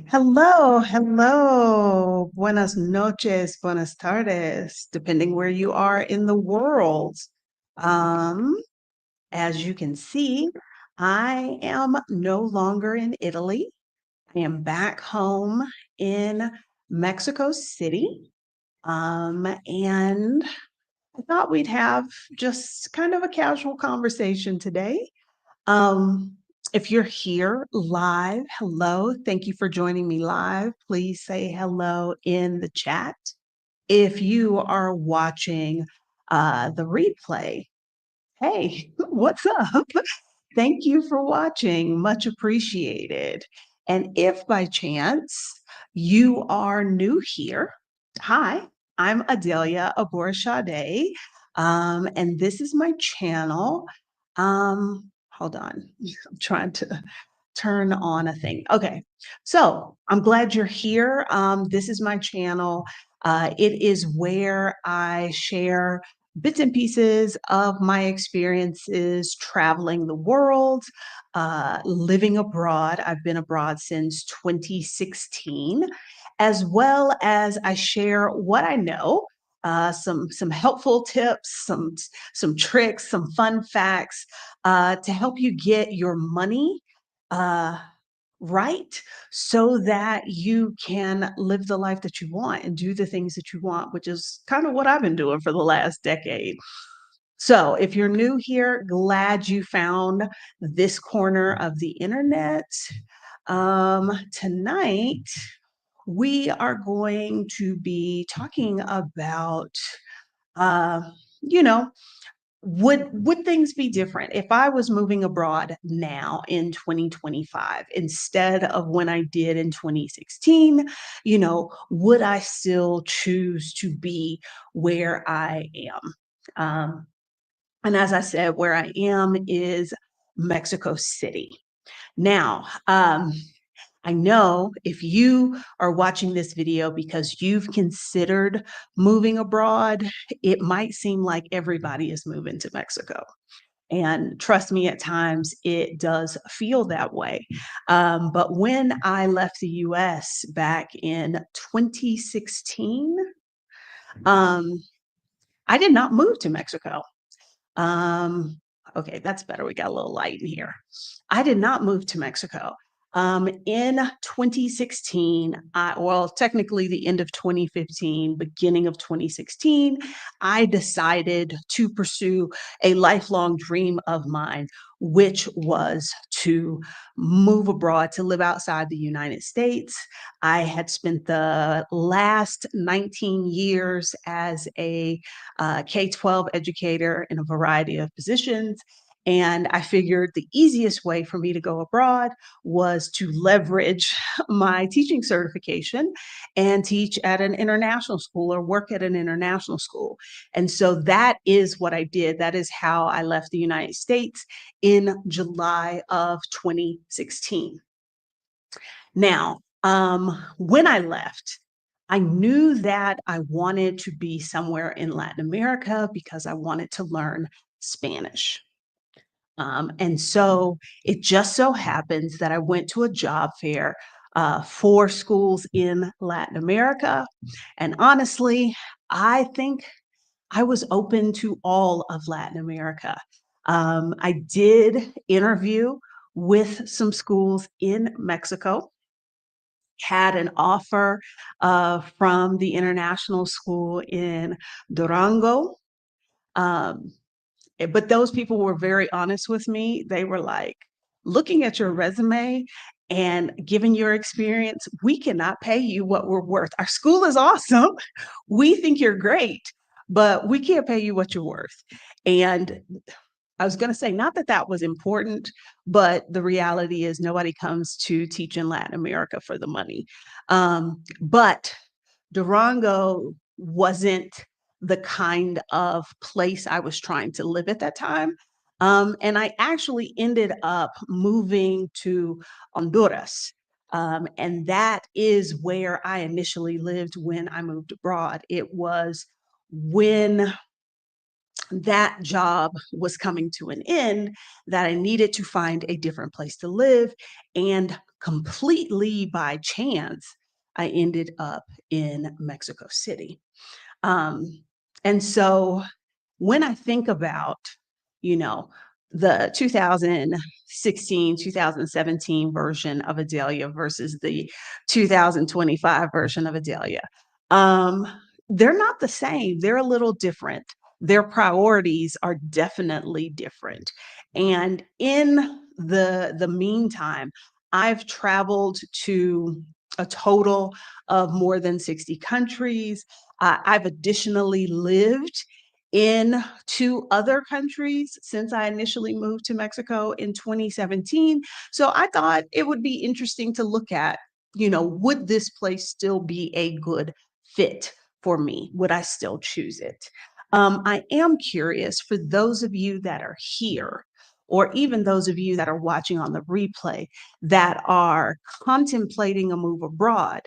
Hello, hello. Buenas noches, buenas tardes, depending where you are in the world. Um, as you can see, I am no longer in Italy. I am back home in Mexico City. And I thought we'd have just kind of a casual conversation today. Um, if you're here live, hello. Thank you for joining me live. Please say hello in the chat. If you are watching the replay, hey, what's up? Thank you for watching. Much appreciated. And if by chance you are new here, hi, I'm Adelia Aborshade, and this is my channel. Hold on, I'm trying to turn on a thing. Okay, so I'm glad you're here. This is my channel. It is where I share bits and pieces of my experiences traveling the world, living abroad. I've been abroad since 2016, as well as I share what I know, some helpful tips, some tricks, some fun facts to help you get your money uh, right so that you can live the life that you want and do the things that you want, which is kind of what I've been doing for the last decade. So, if you're new here, glad you found this corner of the internet. Tonight, we are going to be talking about, uh, you know, would things be different if I was moving abroad now in 2025 instead of when I did in 2016? Would I still choose to be where I am? And as I said, where I am is Mexico City. Now, I know if you are watching this video because you've considered moving abroad, it might seem like everybody is moving to Mexico. And trust me, at times it does feel that way. But when I left the US back in 2016, um, I did not move to Mexico. Um, okay, that's better. We got a little light in here. I did not move to Mexico. In 2016, well, technically the end of 2015, beginning of 2016, I decided to pursue a lifelong dream of mine, which was to move abroad, to live outside the United States. I had spent the last 19 years as a K-12 educator in a variety of positions. And I figured the easiest way for me to go abroad was to leverage my teaching certification and teach at an international school or work at an international school. And so that is what I did. That is how I left the United States in July of 2016. Now, when I left, I knew that I wanted to be somewhere in Latin America because I wanted to learn Spanish. And so it just so happens that I went to a job fair for schools in Latin America. And honestly, I think I was open to all of Latin America. I did interview with some schools in Mexico, had an offer from the international school in Durango. Um, but those people were very honest with me. They were like, looking at your resume and given your experience, we cannot pay you what we're worth. Our school is awesome. We think you're great, but we can't pay you what you're worth. And I was going to say, not that that was important, but the reality is nobody comes to teach in Latin America for the money. But Durango wasn't the kind of place I was trying to live at that time. And I actually ended up moving to Honduras. And that is where I initially lived when I moved abroad. It was when that job was coming to an end that I needed to find a different place to live. And completely by chance, I ended up in Mexico City. Um, and so when I think about, you know, the 2016, 2017 version of Adelia versus the 2025 version of Adelia, um, they're not the same. They're a little different. Their priorities are definitely different. And in the meantime, I've traveled to a total of more than 60 countries. I've additionally lived in 2 other countries since I initially moved to Mexico in 2017. So I thought it would be interesting to look at, would this place still be a good fit for me? Would I still choose it? I am curious for those of you that are here, or even those of you that are watching on the replay that are contemplating a move abroad.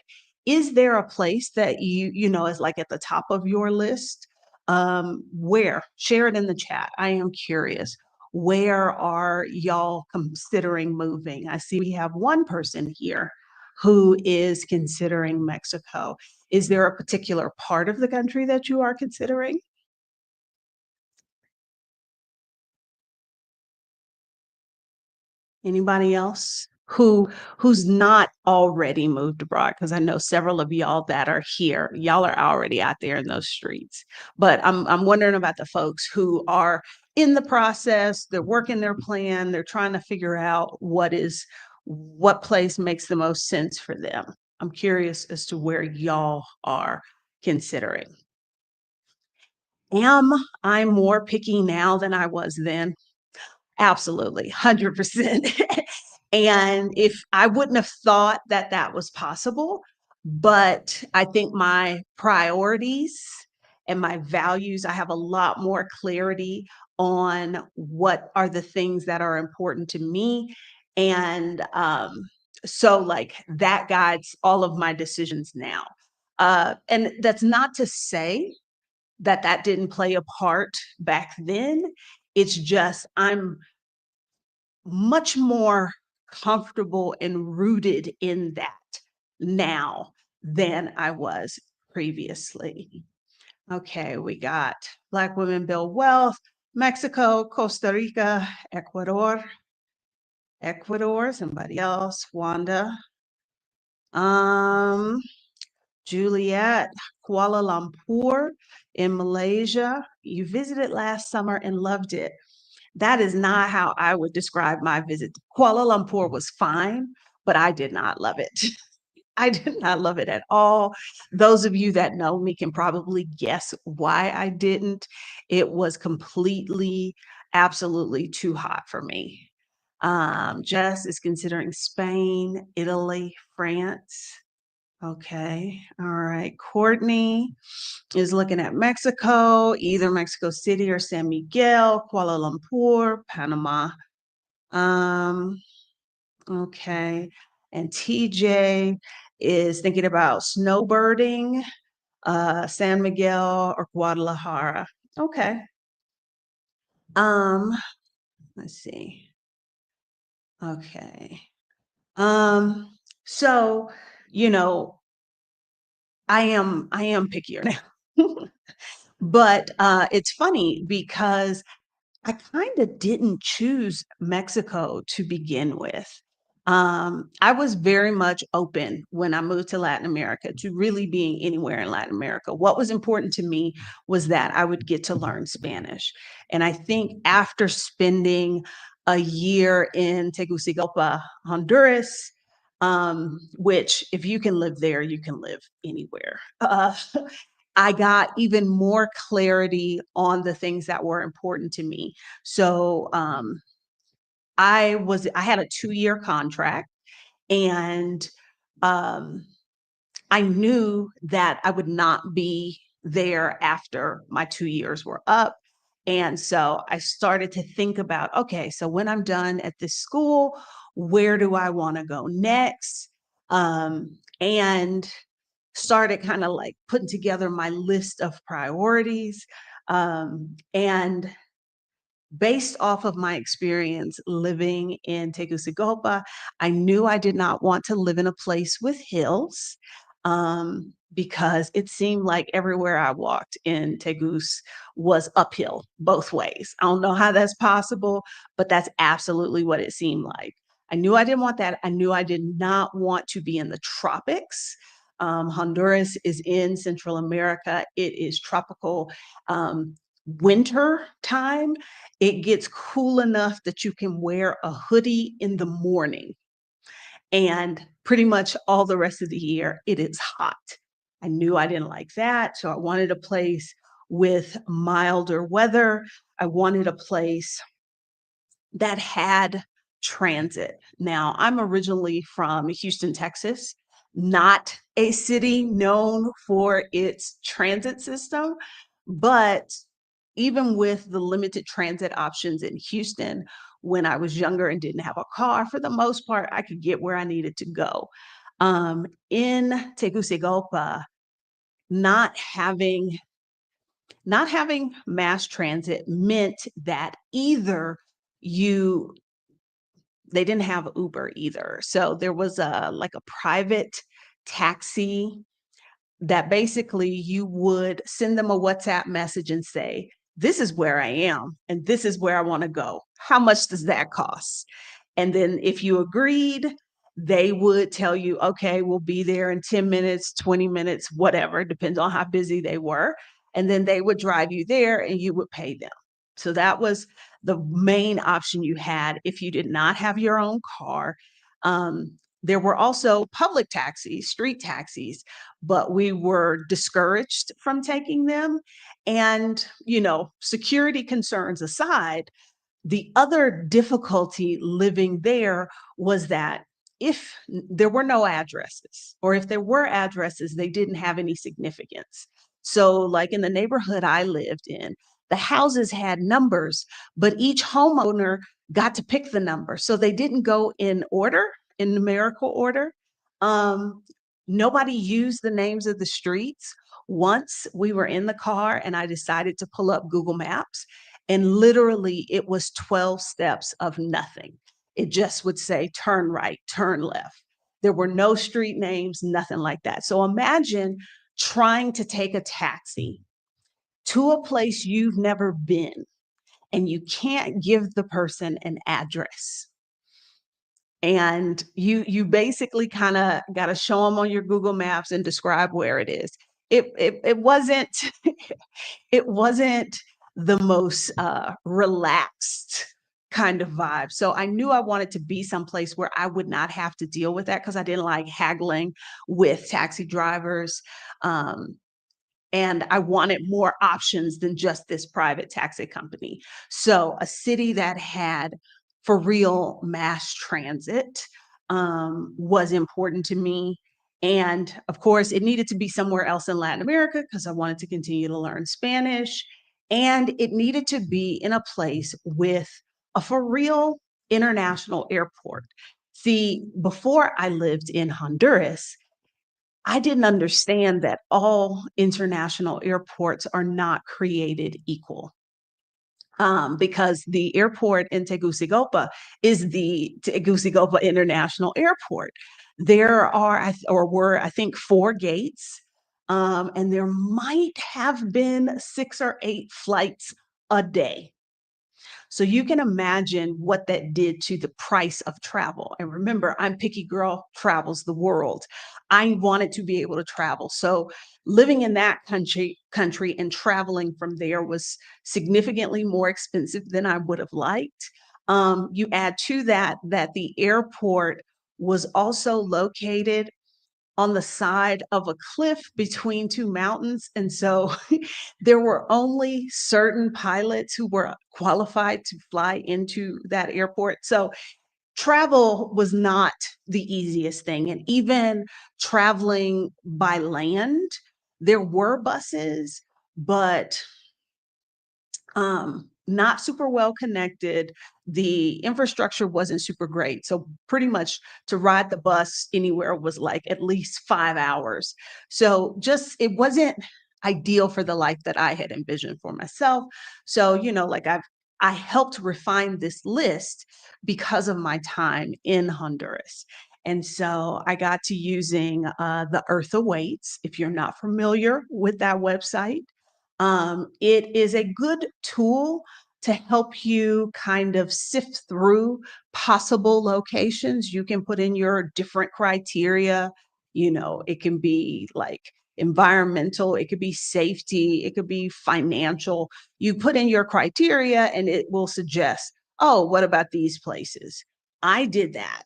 Is there a place that is like at the top of your list? Where? Share it in the chat. I am curious. Where are y'all considering moving? I see we have one person here who is considering Mexico. Is there a particular part of the country that you are considering? Anybody else who's not already moved abroad? Because I know several of y'all that are here. Y'all are already out there in those streets. But I'm wondering about the folks who are in the process, they're working their plan, they're trying to figure out what place makes the most sense for them. I'm curious as to where y'all are considering. Am I more picky now than I was then? Absolutely, 100%. And if I wouldn't have thought that that was possible, but I think my priorities and my values, I have a lot more clarity on what are the things that are important to me. And so, like, that guides all of my decisions now. And that's not to say that that didn't play a part back then. It's just I'm much more comfortable and rooted in that now than I was previously. Okay, we got Black women build wealth, Mexico, Costa Rica, Ecuador, somebody else, Wanda. Um, Juliet, Kuala Lumpur in Malaysia. You visited last summer and loved it. That is not how I would describe my visit. Kuala Lumpur was fine, but I did not love it. I did not love it at all. Those of you that know me can probably guess why I didn't. It was completely, absolutely too hot for me. Jess is considering Spain, Italy, France. Okay. All right. Courtney is looking at Mexico, either Mexico City or San Miguel, Kuala Lumpur, Panama. Um, okay. And TJ is thinking about snowbirding, San Miguel or Guadalajara. Okay. Um, let's see. Okay. Um, so, you know, I am pickier now. But it's funny because I kind of didn't choose Mexico to begin with. I was very much open when I moved to Latin America to really being anywhere in Latin America. What was important to me was that I would get to learn Spanish. And I think after spending a year in Tegucigalpa, Honduras, which if you can live there, you can live anywhere. I got even more clarity on the things that were important to me. So I had a 2-year contract, and um, I knew that I would not be there after my 2 years were up. And so I started to think about, okay, so when I'm done at this school, where do I want to go next? And started kind of like putting together my list of priorities. And based off of my experience living in Tegucigalpa, I knew I did not want to live in a place with hills, because it seemed like everywhere I walked in Tegus was uphill both ways. I don't know how that's possible, but that's absolutely what it seemed like. I knew I didn't want that. I knew I did not want to be in the tropics. Honduras is in Central America. It is tropical. Winter time, it gets cool enough that you can wear a hoodie in the morning, and pretty much all the rest of the year, it is hot. I knew I didn't like that, so I wanted a place with milder weather. I wanted a place that had transit. Now, I'm originally from Houston, Texas, not a city known for its transit system, but even with the limited transit options in Houston, when I was younger and didn't have a car, for the most part, I could get where I needed to go. In Tegucigalpa, not having not having mass transit meant that either you they didn't have Uber either. So there was a like a private taxi that basically you would send them a WhatsApp message and say, "This is where I am and this is where I want to go. How much does that cost?" And then if you agreed, they would tell you, "Okay, we'll be there in 10 minutes, 20 minutes, whatever, depends on how busy they were." And then they would drive you there and you would pay them. So that was the main option you had if you did not have your own car. There were also public taxis, street taxis, but we were discouraged from taking them. And, security concerns aside, the other difficulty living there was that if there were no addresses, or if there were addresses, they didn't have any significance. So, like in the neighborhood I lived in, the houses had numbers, but each homeowner got to pick the number. So they didn't go in order, in numerical order. Um, Nobody used the names of the streets. Once we were in the car and I decided to pull up Google Maps, and literally, it was 12 steps of nothing. It just would say, turn right, turn left. There were no street names, nothing like that. So imagine trying to take a taxi to a place you've never been and you can't give the person an address. And you basically kind of got to show them on your Google Maps and describe where it is. It wasn't it wasn't the most, relaxed kind of vibe. So I knew I wanted to be someplace where I would not have to deal with that because I didn't like haggling with taxi drivers. Um, and I wanted more options than just this private taxi company. So a city that had for real mass transit was important to me. And of course, it needed to be somewhere else in Latin America because I wanted to continue to learn Spanish. And it needed to be in a place with a for real international airport. See, before I lived in Honduras, I didn't understand that all international airports are not created equal. Because the airport in Tegucigalpa is the Tegucigalpa International Airport. There are, or were, I think, 4 gates, and there might have been 6 or 8 flights a day. So you can imagine what that did to the price of travel. And remember, I'm picky girl, travels the world. I wanted to be able to travel. So living in that country and traveling from there was significantly more expensive than I would have liked. You add to that that the airport was also located on the side of a cliff between 2 mountains, and so there were only certain pilots who were qualified to fly into that airport. So travel was not the easiest thing, and even traveling by land, there were buses, but not super well connected. The infrastructure wasn't super great. So pretty much to ride the bus anywhere was like at least 5 hours. So just it wasn't ideal for the life that I had envisioned for myself. So, like I helped refine this list because of my time in Honduras. And so I got to using the Earth Awaits. If you're not familiar with that website, it is a good tool to help you kind of sift through possible locations. You can put in your different criteria. It can be like environmental, it could be safety, it could be financial. You put in your criteria and it will suggest, oh, what about these places? I did that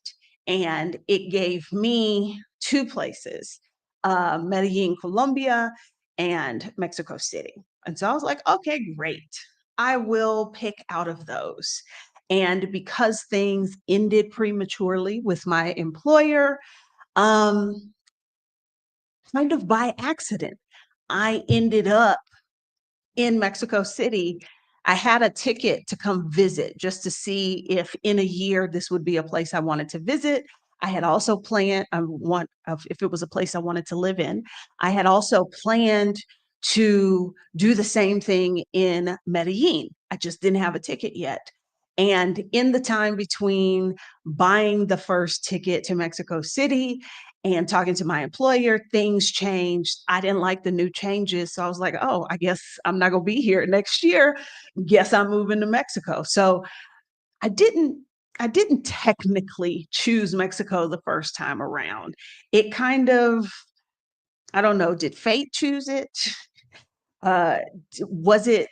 and it gave me two places, Medellin, Colombia, and Mexico City. And so I was like, okay, great. I will pick out of those. And because things ended prematurely with my employer, um, kind of by accident, I ended up in Mexico City. I had a ticket to come visit just to see if in a year this would be a place I wanted to visit. I had also planned, if it was a place I wanted to live in. I had also planned to do the same thing in Medellin. I just didn't have a ticket yet. And in the time between buying the first ticket to Mexico City and talking to my employer, things changed. I didn't like the new changes. So I was like, oh, I guess I'm not going to be here next year. Guess I'm moving to Mexico. So I didn't I didn't technically choose Mexico the first time around. It kind of, I don't know, did fate choose it? Uh, was it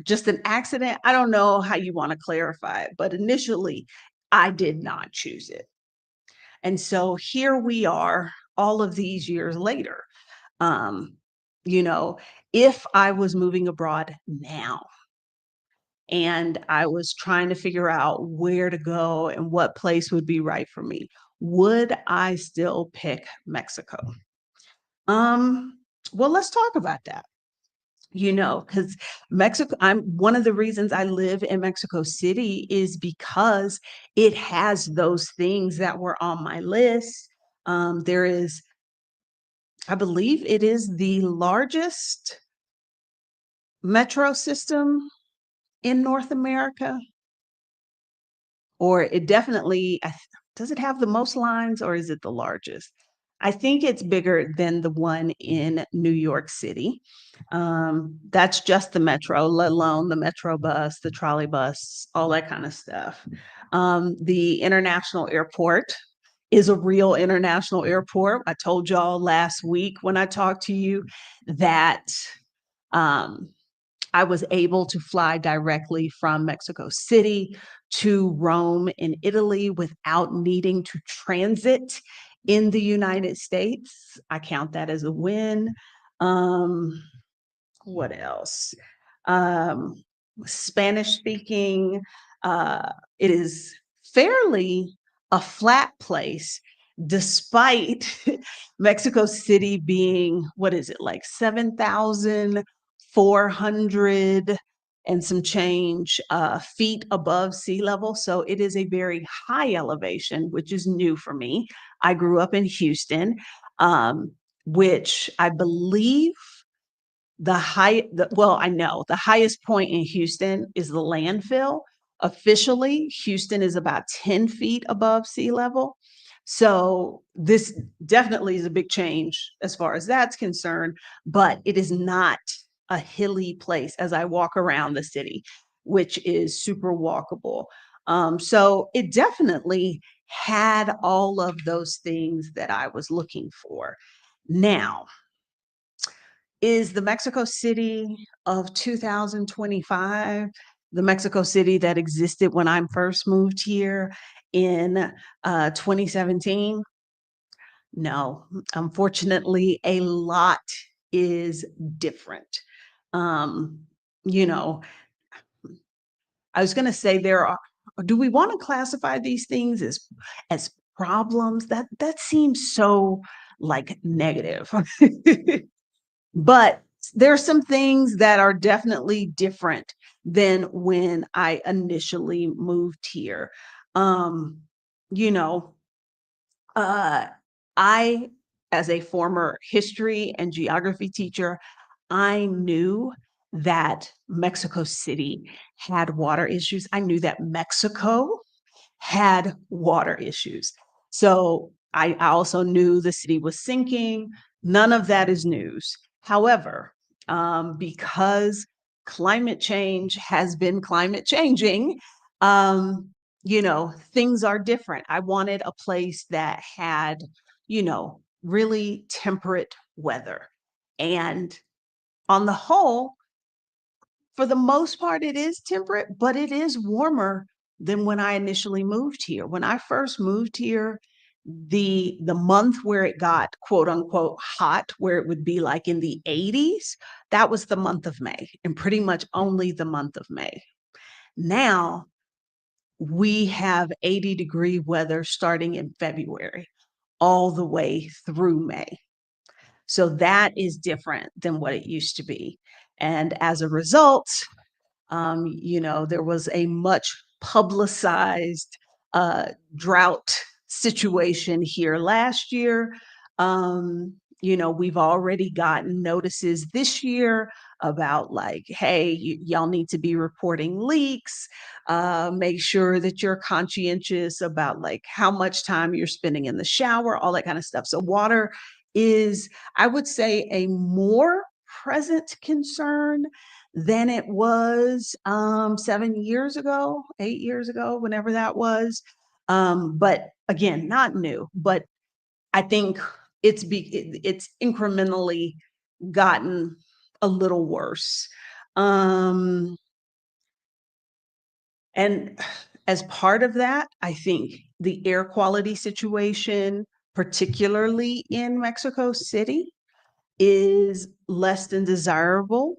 just an accident? I don't know how you want to clarify it, but initially I did not choose it. And so here we are all of these years later. Um, you know, if I was moving abroad now and I was trying to figure out where to go and what place would be right for me, would I still pick Mexico? Um, well, let's talk about that. Because Mexico, I'm one of the reasons I live in Mexico City is because it has those things that were on my list. There is, I believe it is the largest metro system in North America, or it definitely, does it have the most lines or is it the largest? I think it's bigger than the one in New York City. That's just the metro, let alone the metro bus, the trolley bus, all that kind of stuff. The international airport is a real international airport. I told y'all last week when I talked to you that um, I was able to fly directly from Mexico City to Rome in Italy without needing to transit in the United States. I count that as a win. Um, what else? Um, Spanish speaking. It is fairly a flat place, despite Mexico City being, what is it, like 7,400 and some change feet above sea level. So it is a very high elevation, which is new for me. I grew up in Houston, which I believe I know the highest point in Houston is the landfill. Officially, Houston is about 10 feet above sea level. So this definitely is a big change as far as that's concerned, but it is not a hilly place as I walk around the city, which is super walkable. So it definitely had all of those things that I was looking for. Now, is the Mexico City of 2025 the Mexico City that existed when I first moved here in 2017? No, unfortunately, a lot is different. Um, you know, I was going to say there are. Do we want to classify these things as problems? That seems so like negative. But there are some things that are definitely different than when I initially moved here. Um, you know, uh, I, as a former history and geography teacher, I knew that Mexico City had water issues. I knew that Mexico had water issues. So I also knew the city was sinking. None of that is news. However, because climate change has been climate changing, things are different. I wanted a place that had, really temperate weather. And on the whole, for the most part, it is temperate, but it is warmer than when I initially moved here. When I first moved here, the month where it got quote unquote hot, where it would be like in the 80s, that was the month of May, and pretty much only the month of May. Now we have 80-degree weather starting in February all the way through May. So that is different than what it used to be. And as a result, there was a much publicized drought situation here last year. We've already gotten notices this year about like, hey, y'all need to be reporting leaks. Make sure that you're conscientious about like how much time you're spending in the shower, all that kind of stuff. So water is, I would say, a more present concern than it was 7 years ago, 8 years ago, whenever that was. But again, not new, but I think it's incrementally gotten a little worse. Um, and as part of that, I think the air quality situation, particularly in Mexico City, is less than desirable.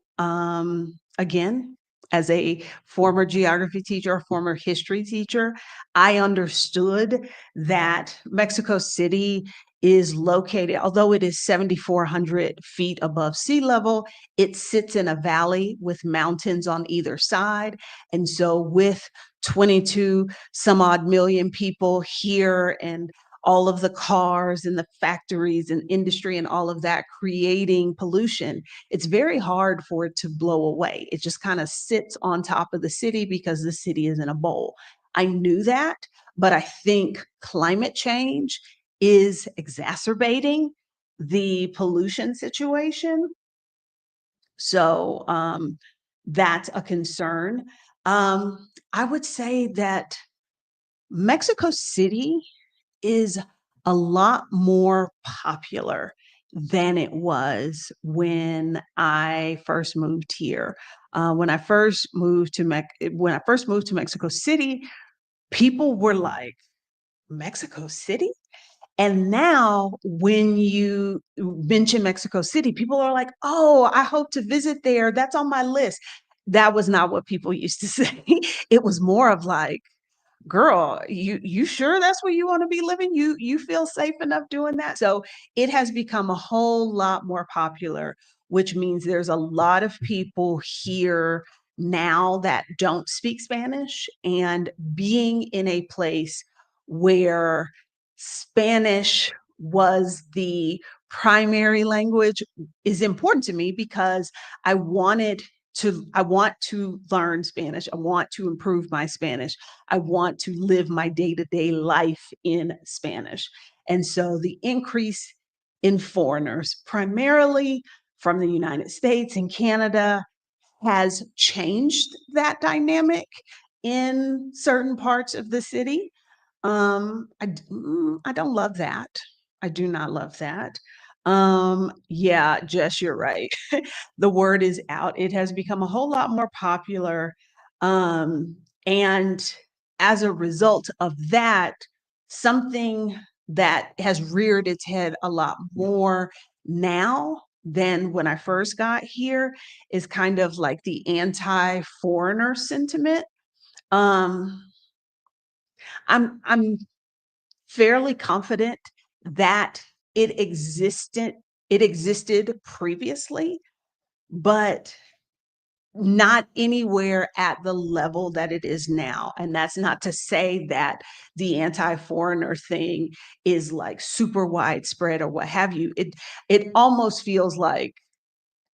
Again, as a former geography teacher, a former history teacher, I understood that Mexico City is located, although it is 7,400 feet above sea level, it sits in a valley with mountains on either side. And so with 22 some odd million people here and all of the cars and the factories and industry and all of that creating pollution, it's very hard for it to blow away. It just kind of sits on top of the city because the city is in a bowl. I knew that, but I think climate change is exacerbating the pollution situation. So that's a concern. I would say that Mexico City is a lot more popular than it was when I first moved here. When I first moved to Mexico City, people were like, Mexico City? And now when you mention Mexico City, people are like, oh, I hope to visit there. That's on my list. That was not what people used to say. It was more of like, girl, you sure that's where you want to be living? You feel safe enough doing that? So it has become a whole lot more popular, which means there's a lot of people here now that don't speak Spanish, and being in a place where Spanish was the primary language is important to me because I want to learn Spanish. I want to improve my Spanish. I want to live my day-to-day life in Spanish. And so the increase in foreigners, primarily from the United States and Canada, has changed that dynamic in certain parts of the city. I don't love that. I do not love that. Yeah, Jess, you're right. The word is out. It has become a whole lot more popular. And as a result of that, something that has reared its head a lot more now than when I first got here is kind of like the anti-foreigner sentiment. Um, I'm fairly confident that it existed previously, but not anywhere at the level that it is now. And that's not to say that the anti-foreigner thing is like super widespread or what have you. It almost feels like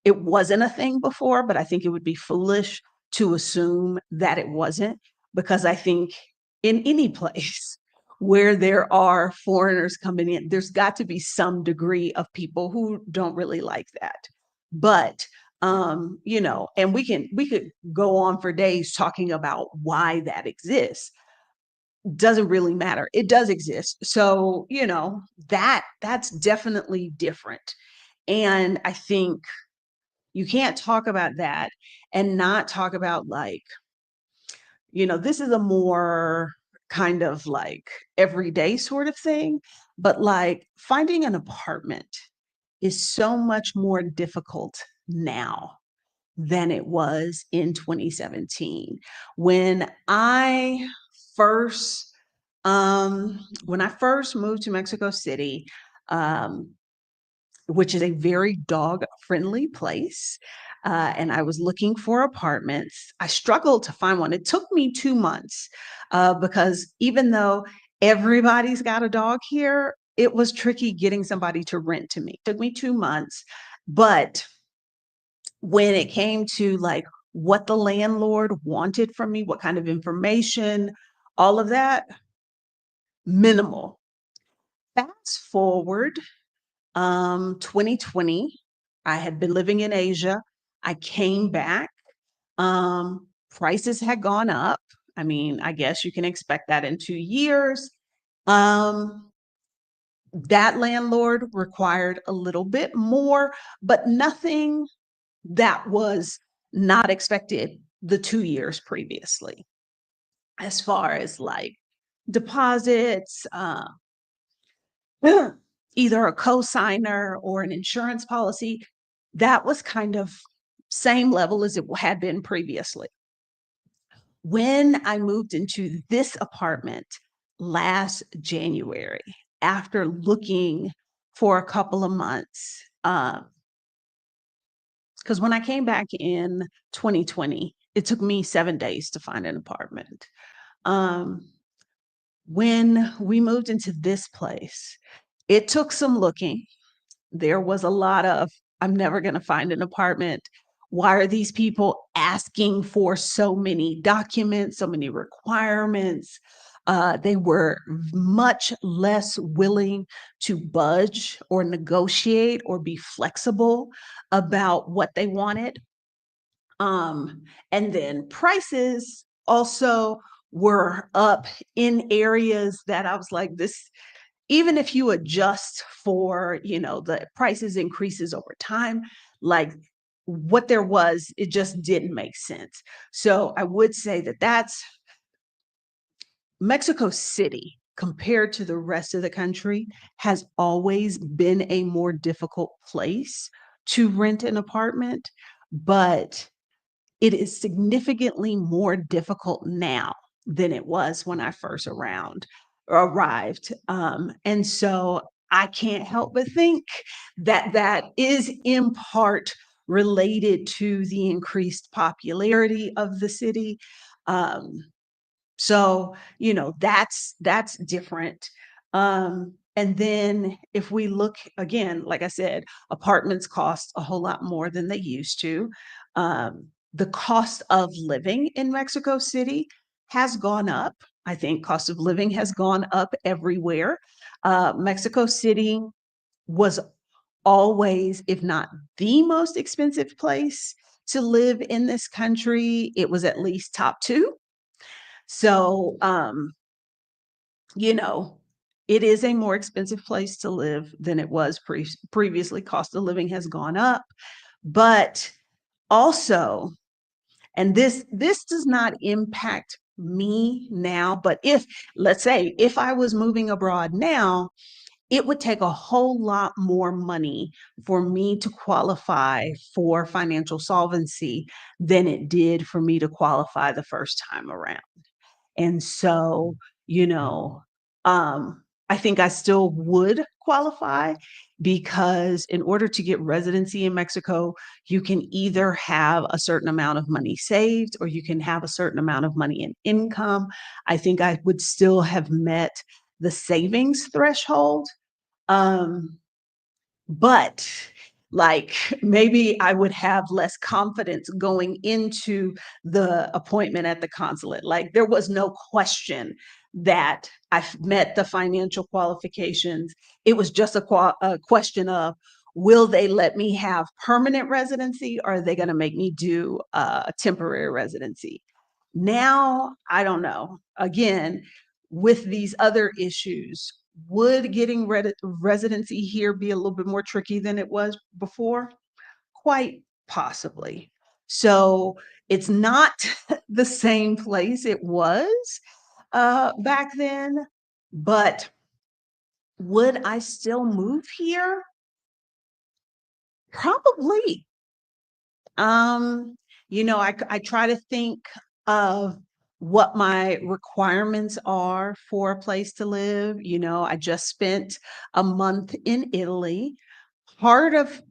it wasn't a thing before, but I think it would be foolish to assume that it wasn't, because I think in any place where there are foreigners coming in, there's got to be some degree of people who don't really like that. But and we could go on for days talking about why that exists. Doesn't really matter. It does exist. So, that's definitely different. And I think you can't talk about that and not talk about, like, this is a more kind of like everyday sort of thing, but like finding an apartment is so much more difficult now than it was in 2017. When I first when I first moved to Mexico City, um, which is a very dog-friendly place, and I was looking for apartments. I struggled to find one. It took me 2 months, because even though everybody's got a dog here, it was tricky getting somebody to rent to me. It took me 2 months, but when it came to, like, what the landlord wanted from me, what kind of information, all of that, minimal. Fast forward 2020, I had been living in Asia. I came back. Prices had gone up. I mean, I guess you can expect that in 2 years. Um, that landlord required a little bit more, but nothing that was not expected the 2 years previously. As far as, like, deposits, either a cosigner or an insurance policy, that was kind of same level as it had been previously. When I moved into this apartment last January, after looking for a couple of months, because when I came back in 2020, it took me 7 days to find an apartment. Um, when we moved into this place, it took some looking. There was a lot of, "I'm never gonna find an apartment. Why are these people asking for so many documents, so many requirements?" They were much less willing to budge or negotiate or be flexible about what they wanted. And then prices also were up in areas that I was like, "This," even if you adjust for, the prices increases over time, like, what there was, it just didn't make sense. So I would say that that's Mexico City, compared to the rest of the country, has always been a more difficult place to rent an apartment, but it is significantly more difficult now than it was when I first arrived, and so I can't help but think that that is in part related to the increased popularity of the city. um, so, that's different. And then if we look again, like I said, apartments cost a whole lot more than they used to. The cost of living in Mexico City has gone up. I think cost of living has gone up everywhere. Mexico City was always, if not the most expensive place to live in this country. It was at least top 2. So, you know, it is a more expensive place to live than it was previously. Cost of living has gone up, but also, and this does not impact me now, but if, let's say, if I was moving abroad now, it would take a whole lot more money for me to qualify for financial solvency than it did for me to qualify the first time around. And so, you know, I think I still would qualify, because in order to get residency in Mexico, you can either have a certain amount of money saved or you can have a certain amount of money in income. I think I would still have met the savings threshold. Um, but Like, maybe I would have less confidence going into the appointment at the consulate. Like, there was no question that I've met the financial qualifications. It was just a question of, will they let me have permanent residency, or are they going to make me do a temporary residency? Now, I don't know. Again, with these other issues, would getting residency here be a little bit more tricky than it was before? Quite possibly. So it's not the same place it was back then, but would I still move here? Probably. Um, I try to think of what my requirements are for a place to live. I just spent a month in Italy. Part of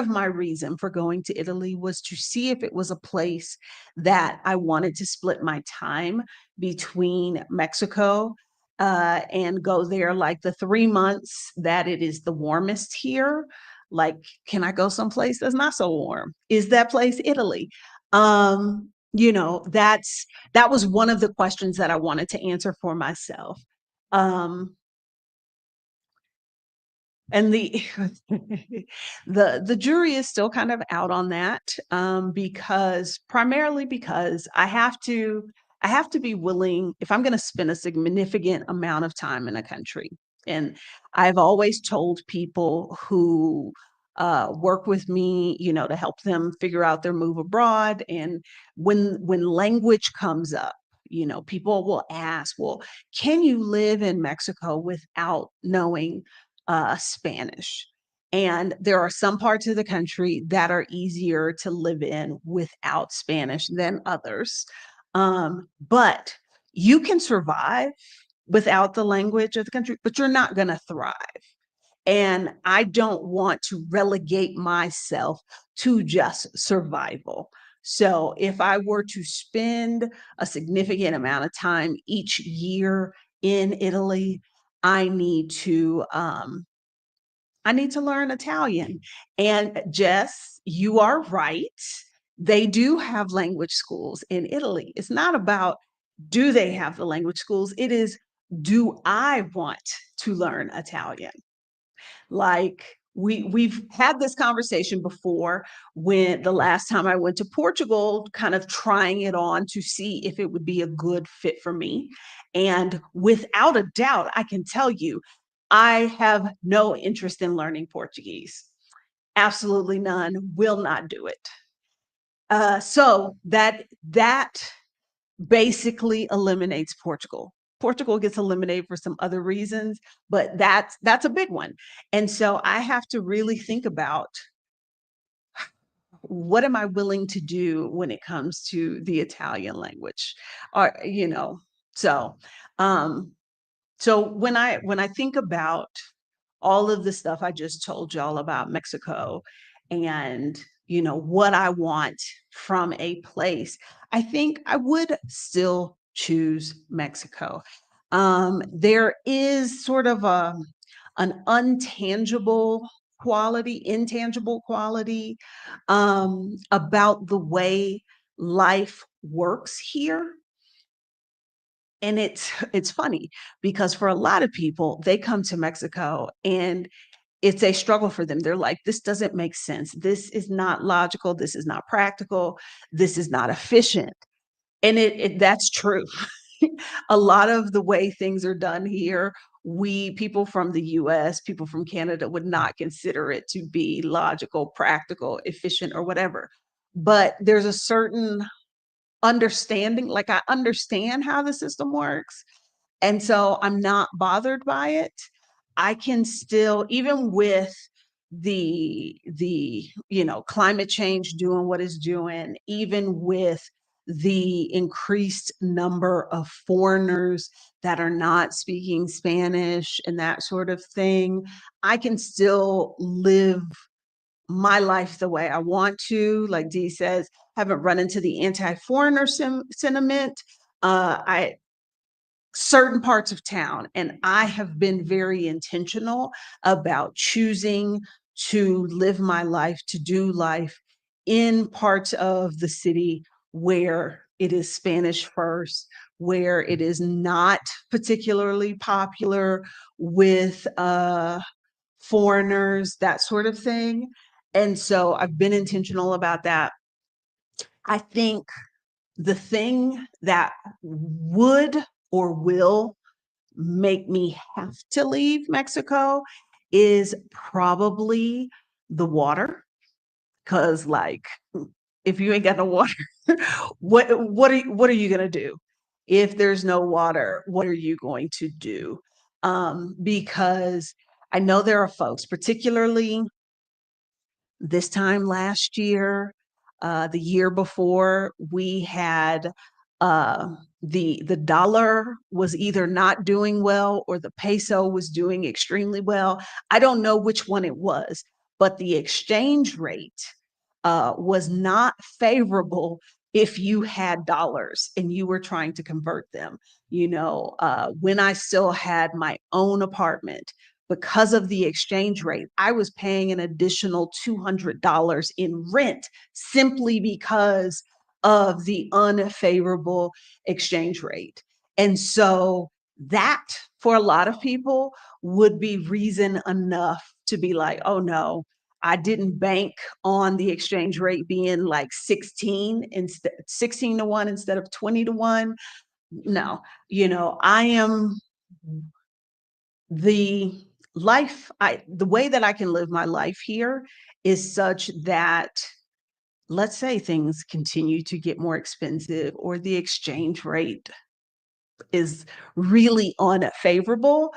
my reason for going to Italy was to see if it was a place that I wanted to split my time between Mexico, and go there, like, the 3 months that it is the warmest here. Like, can I go someplace that's not so warm? Is that place Italy? That was one of the questions that I wanted to answer for myself. Um and the jury is still kind of out on that, because primarily because I have to be willing if I'm gonna spend a significant amount of time in a country. And I've always told people who, work with me, to help them figure out their move abroad, and when language comes up, people will ask, "Well, can you live in Mexico without knowing Spanish?" And there are some parts of the country that are easier to live in without Spanish than others. But you can survive without the language of the country, but you're not going to thrive. And I don't want to relegate myself to just survival. So if I were to spend a significant amount of time each year in Italy, I need to um, I need to learn Italian. And Jess, you are right. They do have language schools in Italy. It's not about do they have the language schools? It is, do I want to learn Italian? Like, we've had this conversation before, when the last time I went to Portugal, kind of trying it on to see if it would be a good fit for me. And without a doubt, I can tell you, I have no interest in learning Portuguese. Absolutely none, will not do it. So that basically eliminates Portugal. Portugal gets eliminated for some other reasons, but that's a big one. And so I have to really think about, what am I willing to do when it comes to the Italian language? Or, so um so when I think about all of the stuff I just told y'all about Mexico, and what I want from a place, I think I would still choose Mexico. There is sort of an intangible quality, about the way life works here. And it's funny because for a lot of people, they come to Mexico and it's a struggle for them. They're like, "This doesn't make sense. This is not logical. This is not practical. This is not efficient." And that's true. A lot of the way things are done here, we people from the US, people from Canada would not consider it to be logical, practical, efficient, or whatever. But there's a certain understanding, like, I understand how the system works, and so I'm not bothered by it. I can still, even with the climate change doing what it's doing, even with the increased number of foreigners that are not speaking Spanish and that sort of thing, I can still live my life the way I want to. Like Dee says, haven't run into the anti-foreigner sentiment. I certain parts of town, and I have been very intentional about choosing to live my life, to do life in parts of the city where it is Spanish first, where it is not particularly popular with foreigners, that sort of thing. And so I've been intentional about that. I think the thing that would or will make me have to leave Mexico is probably the water. Cause like if you ain't got no water, what are you gonna do? If there's no water, what are you going to do? Because I know there are folks, particularly this time last year, the year before, we had uh, the dollar was either not doing well or the peso was doing extremely well. I don't know which one it was, but the exchange rate was not favorable if you had dollars and you were trying to convert them. When I still had my own apartment, because of the exchange rate, I was paying an additional $200 in rent simply because of the unfavorable exchange rate. And so that for a lot of people would be reason enough to be like, oh no, I didn't bank on the exchange rate being like 16 to 1 instead of 20 to 1. No, I am the the way that I can live my life here is such that, let's say things continue to get more expensive or the exchange rate is really unfavorable.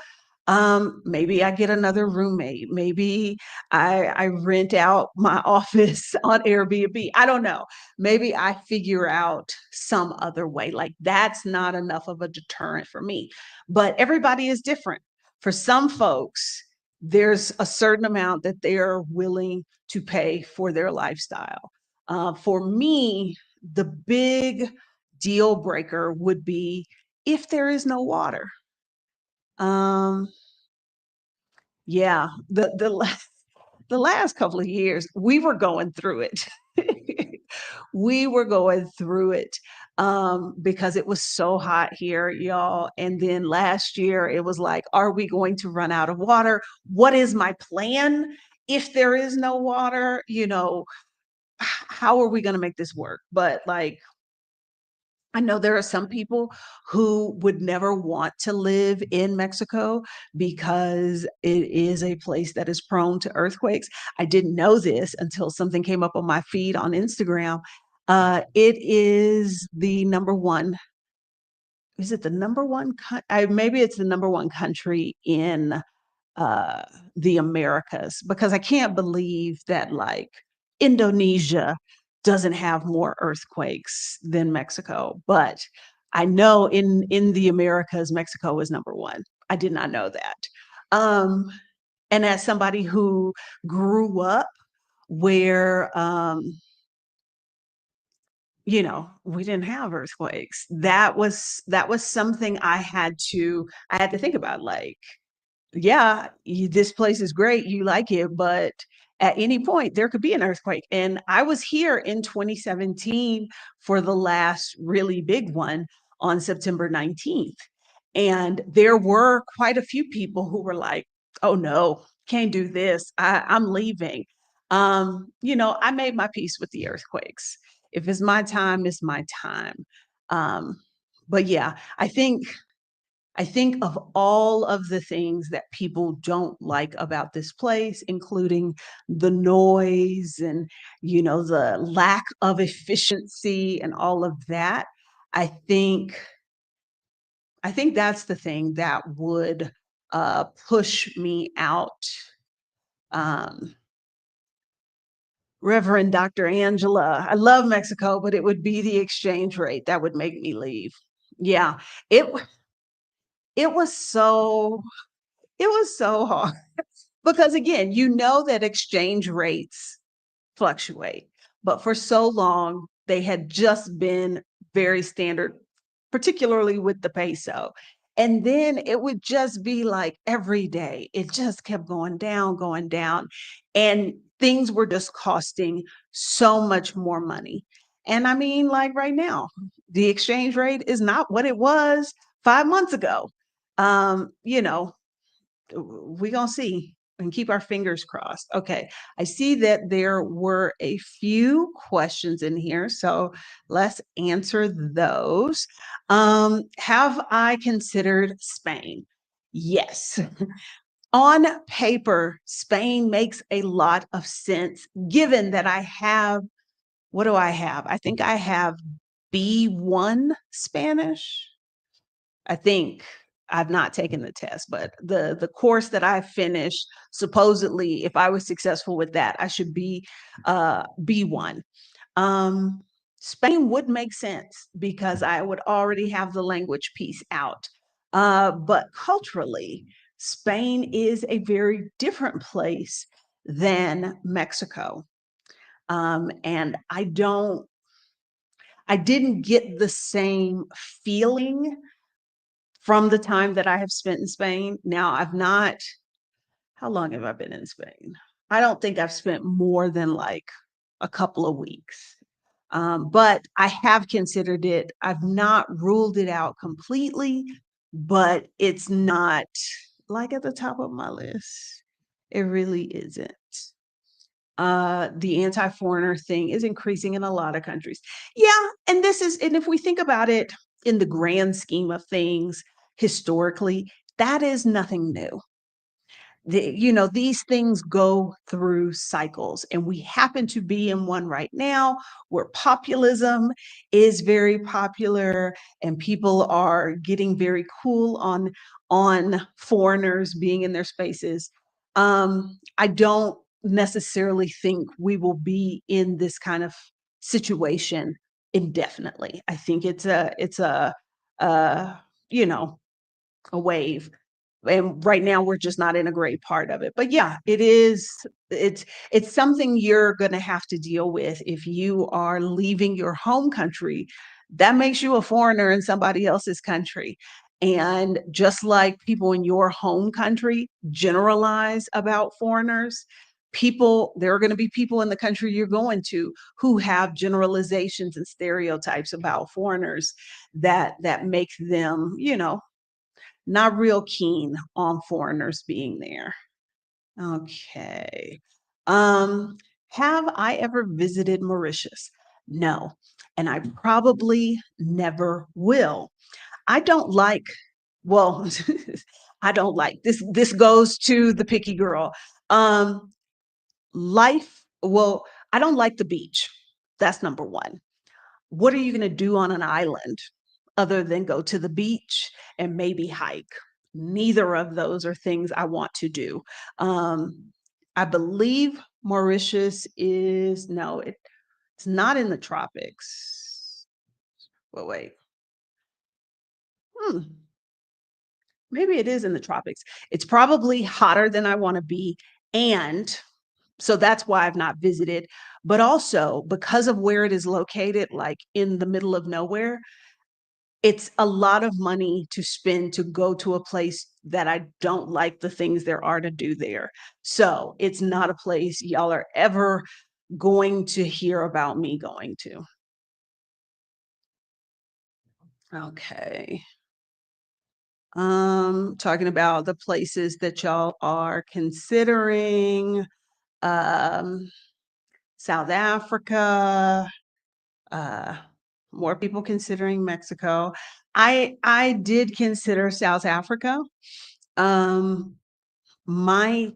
Maybe I get another roommate. Maybe I rent out my office on Airbnb. I don't know. Maybe I figure out some other way. Like that's not enough of a deterrent for me. But everybody is different. For some folks, there's a certain amount that they're willing to pay for their lifestyle. For me, the big deal breaker would be if there is no water. Um, yeah, the last couple of years, we were going through it. We were going through it because it was so hot here, y'all. And then last year, it was like, are we going to run out of water? What is my plan if there is no water? How are we going to make this work? But like, I know there are some people who would never want to live in Mexico because it is a place that is prone to earthquakes. I didn't know this until something came up on my feed on Instagram. It is the number one. Is it the number one? Maybe it's the number one country in uh, the Americas because I can't believe that like Indonesia doesn't have more earthquakes than Mexico. But I know in the Americas, Mexico is number one. I did not know that. Um, and as somebody who grew up where we didn't have earthquakes, that was something I had to think about. Like, yeah, this place is great. You like it, but at any point there could be an earthquake. And I was here in 2017 for the last really big one on September 19th. And there were quite a few people who were like, oh no, can't do this. I'm leaving. I made my peace with the earthquakes. If it's my time, it's my time. Um, but yeah, I think of all of the things that people don't like about this place, including the noise and, the lack of efficiency and all of that. I think I think that's the thing that would push me out. Um, Reverend Dr. Angela, I love Mexico, but it would be the exchange rate that would make me leave. Yeah, it it was so it was so hard. Because again, that exchange rates fluctuate, but for so long they had just been very standard, particularly with the peso. And then it would just be like every day, it just kept going down, and things were just costing so much more money. And I mean, like right now, the exchange rate is not what it was 5 months ago. You know, we gonna see and keep our fingers crossed. Okay, I see that there were a few questions in here, so let's answer those. Have I considered Spain? Yes. On paper, Spain makes a lot of sense given that I have, what do I have? I think I have B1 Spanish. I think I've not taken the test, but the course that I finished, supposedly, if I was successful with that, I should be B1. Um, Spain would make sense because I would already have the language piece out. But culturally, Spain is a very different place than Mexico. And I didn't get the same feeling from the time that I have spent in Spain. Now, I've not, how long have I been in Spain? I don't think I've spent more than like a couple of weeks. But I have considered it. I've not ruled it out completely, but it's not like at the top of my list. It really isn't. The anti-foreigner thing is increasing in a lot of countries. Yeah, and if we think about it in the grand scheme of things historically, that is nothing new. These things go through cycles, and we happen to be in one right now where populism is very popular and people are getting very cool on foreigners being in their spaces. I don't necessarily think we will be in this kind of situation indefinitely. I think uh, you know, a wave, and right now we're just not in a great part of it. But yeah, it's something you're going to have to deal with if you are leaving your home country. That makes you a foreigner in somebody else's country. And just like people in your home country generalize about foreigners, there are going to be people in the country you're going to who have generalizations and stereotypes about foreigners that make them, not real keen on foreigners being there. Okay. Um, have I ever visited Mauritius? No, and I probably never will. I don't like, well, I don't like this goes to the picky girl. Um, well, I don't like the beach. That's number one. What are you going to do on an island other than go to the beach and maybe hike? Neither of those are things I want to do. I believe Mauritius is, no, it's not in the tropics. Well, wait. Hmm, maybe it is in the tropics. It's probably hotter than I want to be. And so that's why I've not visited. But also because of where it is located, like in the middle of nowhere, it's a lot of money to spend to go to a place that I don't like the things there are to do there. So it's not a place y'all are ever going to hear about me going to. Okay. Talking about the places that y'all are considering, um, South Africa, uh, more people considering Mexico. I did consider South Africa. Um, my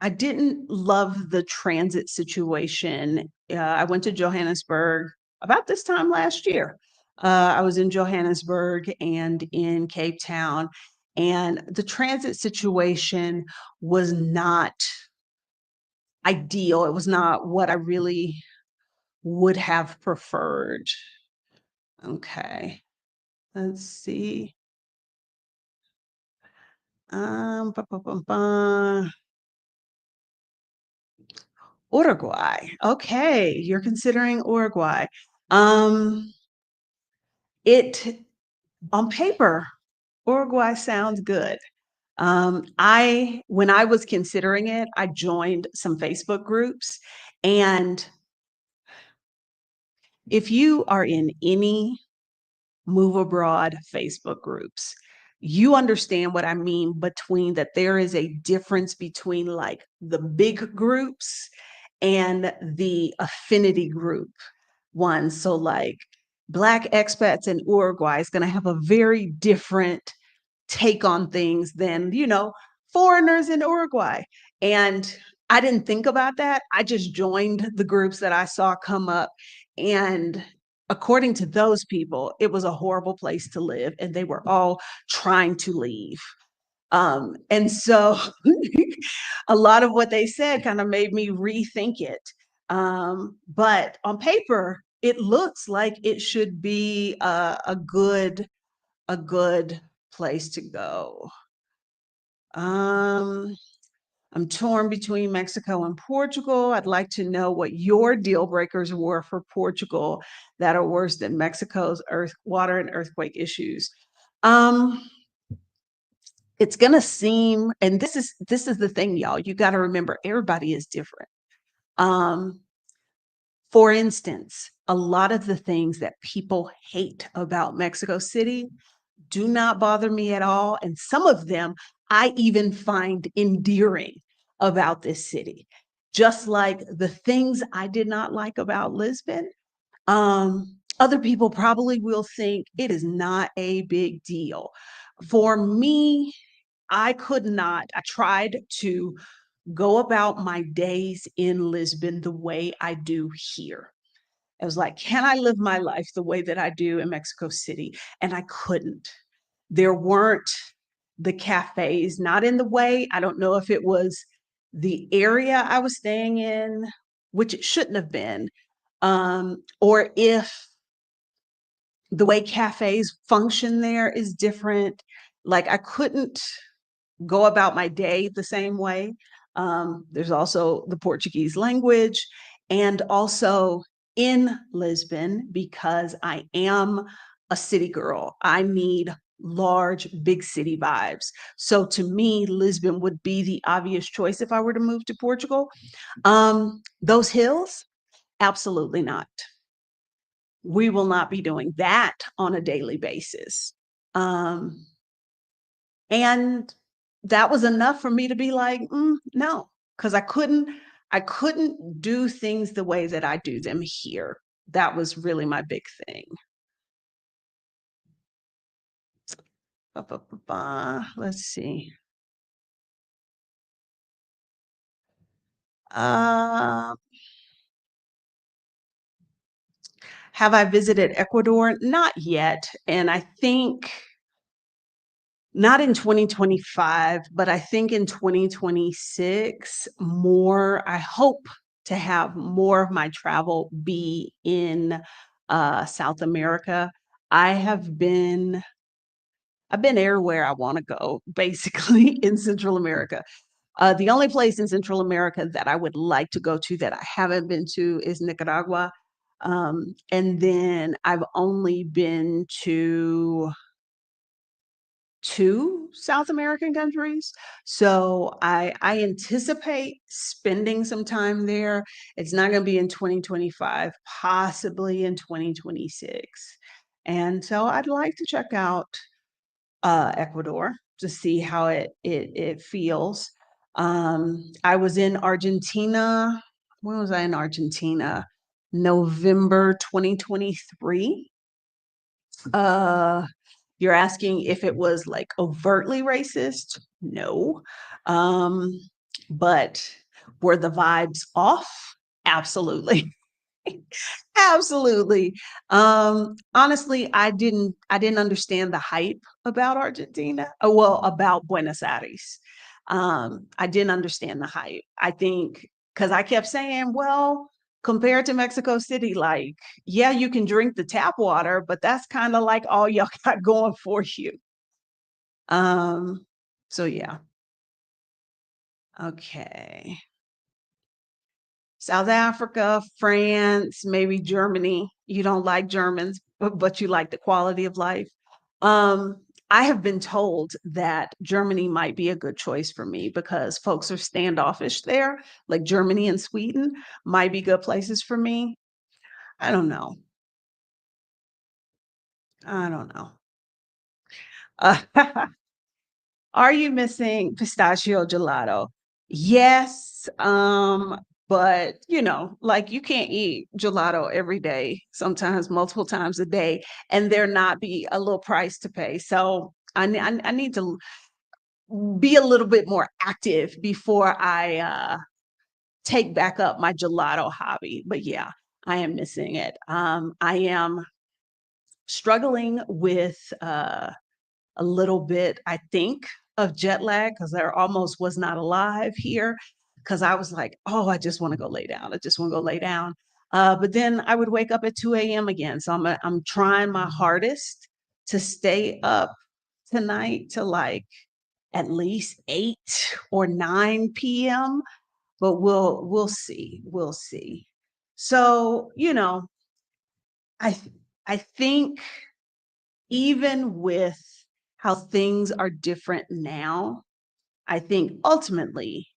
I didn't love the transit situation. I went to Johannesburg about this time last year. I was in Johannesburg and in Cape Town, and the transit situation was not ideal. It was not what I really would have preferred. Okay, let's see. Ba, ba, ba, ba. Uruguay. Okay, you're considering Uruguay. Um, it On paper, Uruguay sounds good. When I was considering it, I joined some Facebook groups, and if you are in any move abroad Facebook groups, you understand what I mean between that there is a difference between like the big groups and the affinity group ones. So like Black expats in Uruguay is going to have a very different take on things than, foreigners in Uruguay. And I didn't think about that. I just joined the groups that I saw come up. And according to those people, it was a horrible place to live, and they were all trying to leave. And so a lot of what they said kind of made me rethink it. But on paper, it looks like it should be a good place to go. Um, I'm torn between Mexico and Portugal. I'd like to know what your deal breakers were for Portugal that are worse than Mexico's water and earthquake issues. Um, it's gonna seem, and this is the thing, y'all. You got to remember, everybody is different. Um, for instance, a lot of the things that people hate about Mexico City do not bother me at all. And some of them I even find endearing about this city. Just like the things I did not like about Lisbon, other people probably will think it is not a big deal. For me, I tried to go about my days in Lisbon the way I do here. I was like, can I live my life the way that I do in Mexico City? And I couldn't. There weren't the cafes, not in the way. I don't know if it was the area I was staying in, which it shouldn't have been, or if the way cafes function there is different. Like I couldn't go about my day the same way. There's also the Portuguese language, and also in Lisbon, because I am a city girl, I need large, big city vibes. So to me, Lisbon would be the obvious choice if I were to move to Portugal. Those hills, absolutely not. We will not be doing that on a daily basis. Um, and that was enough for me to be like, no, because I couldn't do things the way that I do them here. That was really my big thing. Ba, ba, ba, ba. Let's see. Uh, have I visited Ecuador? Not yet. And I think not in 2025, but I think in 2026, I hope to have more of my travel be in South America. I have been I've been everywhere I want to go, basically in Central America. The only place in Central America that I would like to go to that I haven't been to is Nicaragua. And then I've only been to two South American countries. So I anticipate spending some time there. It's not going to be in 2025, possibly in 2026. And so I'd like to check out Ecuador to see how it feels. I was in Argentina. When was I in Argentina? November 2023. Uh, you're asking if it was like overtly racist? No. Um, but were the vibes off? Absolutely. Absolutely. Honestly, I didn't understand the hype about Argentina. Well, about Buenos Aires. I didn't understand the hype. I think because I kept saying, well, compared to Mexico City, like, yeah, you can drink the tap water, but that's kind of like all y'all got going for you. Um, so yeah. Okay. South Africa, France, maybe Germany. You don't like Germans, but you like the quality of life. I have been told that Germany might be a good choice for me because folks are standoffish there, like Germany and Sweden might be good places for me. I don't know. I don't know. Uh, are you missing pistachio gelato? Yes, but like you can't eat gelato every day, sometimes multiple times a day, and there not be a little price to pay. So I need to be a little bit more active before I take back up my gelato hobby. But yeah, I am missing it. I am struggling with a little bit, I think, of jet lag because there almost was not alive here because I was like, oh, I just want to go lay down. I just want to go lay down. But then I would wake up at 2 a.m. again. So I'm trying my hardest to stay up tonight to like at least 8 or 9 p.m., but we'll see. We'll see. So, I th- I think even with how things are different now, I think ultimately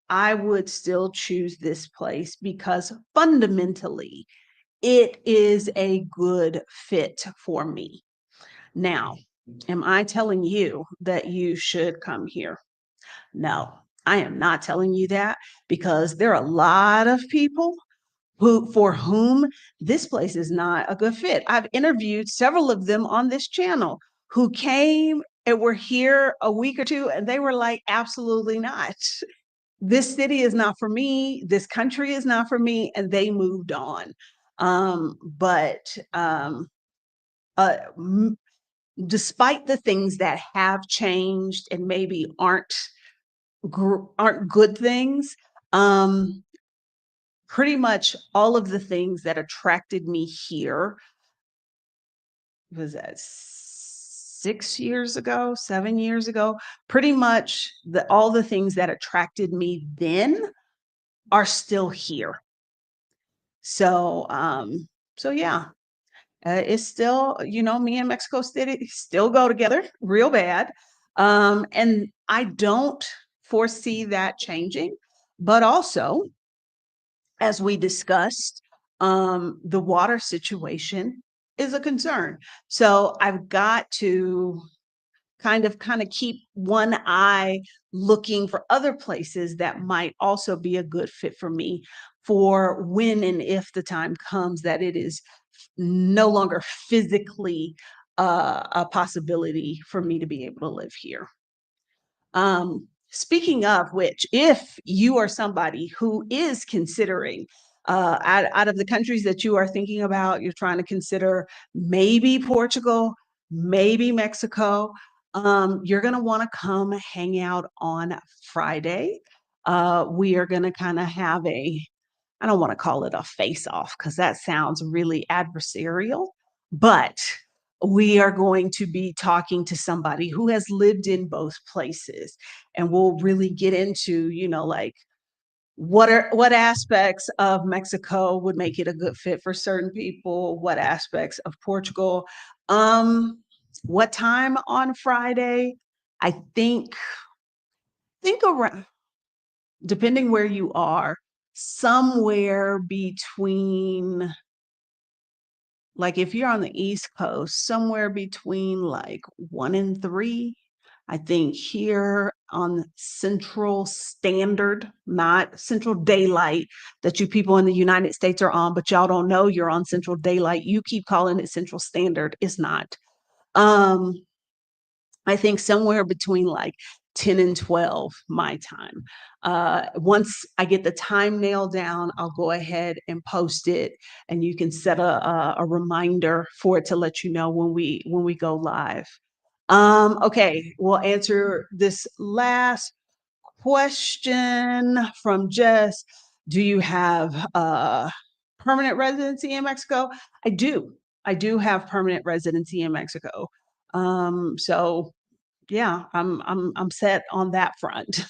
I would still choose this place because fundamentally it is a good fit for me. Now, am I telling you that you should come here? No, I am not telling you that because there are a lot of people for whom this place is not a good fit. I've interviewed several of them on this channel who came and were here a week or two and they were like, absolutely not. This city is not for me. This country is not for me. And they moved on. But uh, m- Despite the things that have changed and maybe aren't good things, um, pretty much all of the things that attracted me here was that 6 years ago, 7 years ago, pretty much all the things that attracted me then are still here. So, yeah, it's still, me and Mexico City still go together real bad. And I don't foresee that changing, but also as we discussed, the water situation is a concern. So I've got to kind of keep one eye looking for other places that might also be a good fit for me for when and if the time comes that it is no longer physically a possibility for me to be able to live here. Speaking of which, if you are somebody who is considering out of the countries that you are thinking about, you're trying to consider maybe Portugal, maybe Mexico, you're going to want to come hang out on Friday. We are going to kind of have I don't want to call it a face off because that sounds really adversarial, but we are going to be talking to somebody who has lived in both places and we'll really get into, like what aspects of Mexico would make it a good fit for certain people, what aspects of Portugal. Um what time on Friday? I think around, depending where you are, somewhere between, like if you're on the East Coast, somewhere between like 1 and 3. I think here on Central Standard, not Central Daylight, that you people in the United States are on, but y'all don't know you're on Central Daylight. You keep calling it Central Standard. It's not. Um, I think somewhere between like 10 and 12 my time. Once I get the time nailed down, I'll go ahead and post it, and you can set a reminder for it to let you know when we go live. Okay, we'll answer this last question from Jess. Do you have permanent residency in Mexico? I do. I do have permanent residency in Mexico. So yeah, I'm set on that front.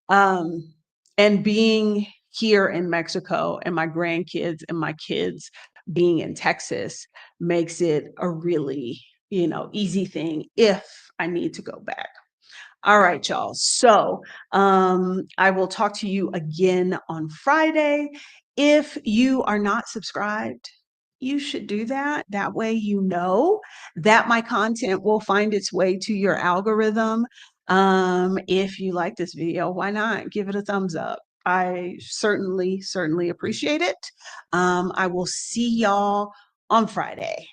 Um, and being here in Mexico and my grandkids and my kids being in Texas makes it a really easy thing if I need to go back. All right, y'all. So I will talk to you again on Friday. If you are not subscribed, you should do that. That way, you know that my content will find its way to your algorithm. If you like this video, why not give it a thumbs up? I certainly, certainly appreciate it. I will see y'all on Friday.